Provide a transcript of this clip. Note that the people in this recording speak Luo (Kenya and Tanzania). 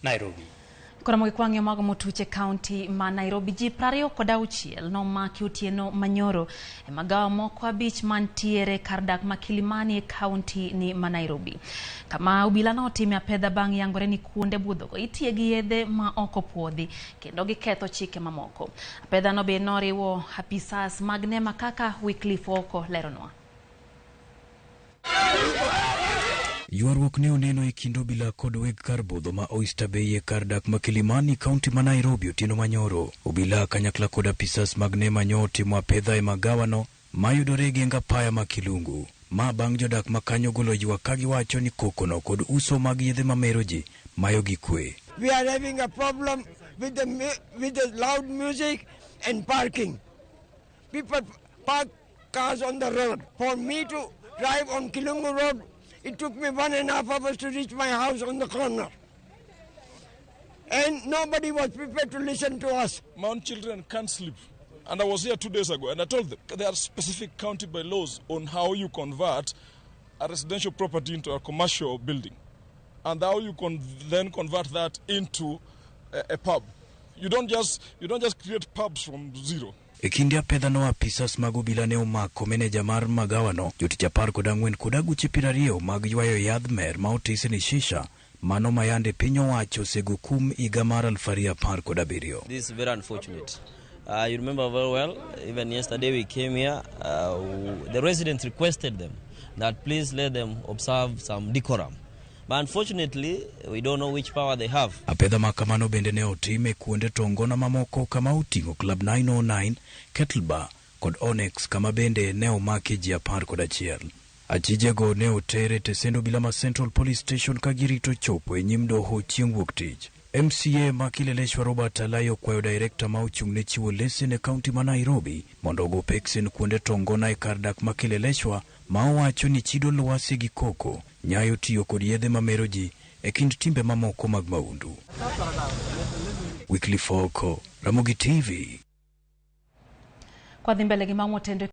Nairobi. Ramogi kwange mago motuche county ma Nairobi ji prario kodauchiel no maki otieno manyoro e magawa moko abich mantiere kardak ma Kilimani e county ni ma Nairobi. Kama ubila no time apedha bang yangore ni kuonde budhogo itie gi yedhe ma oko puodhi kendo giketho chike mamoko. Apedha no be noriwo apisas mag nema kaka Wycliffe oko leronwa. Yuarruok ne oneno e kind obila kod weg kar budho ma Oyster Bay e kar dak ma Kilimani county ma Nairobi otieno manyoro. Obila kanyakla kod apisas mag nema nyo timo apedha e magawano mayudore gi ngapaya ma Kilungu. Ma bang jodak ma kanyo golo ywak ka giwacho ni kokono kod uso mag yedhe mamero ji mayo gi kwe. We are having a problem with the loud music and parking. People park cars on the road. For me to drive on Kilungu Road, it took me 1.5 hours to reach my house on the corner. And nobody was prepared to listen to us. My own children can't sleep. And I was here 2 days ago, and I told them there are specific county bylaws on how you convert a residential property into a commercial building, and how you can then convert that into a pub. You don't just create pubs from zero. E kinde apedha no apisas mag obila ne omako meneja mar magawano, jotich 14 kod aguche 20 mag ywayo yadh mer ma otise ni shisha, mano mayande piny owacho osego kum higa mar 2017. This is very unfortunate. You remember very well, even yesterday we came here, the residents requested them that please let them observe some decorum. But unfortunately, we don't know which power they have. Apedha makamano bende ne otime kuonde to ngona mamoko kama utingo Club 909, Kettle Bar kod Onyx kama bende ne omaki ji 11. Achijego ne otere tesendo bila ma Central Police Station kagirito chopo e nyim doho chieng' wuok tich. MCA ma Kileleshwa Robert Alai okwayo director ma ochung' ne chiwo lesen e county ma Nairobi mondo ogo peksen kuonde to ngona e kar dak ma Kileleshwa ma owacho ni chido lwasi gi koko nyayo tiyo kod yedhe mamero ji e kind timbe mamoko mag maundu. Wycliffe oko, Ramogi TV. Kwa dhimbele gi mamotendo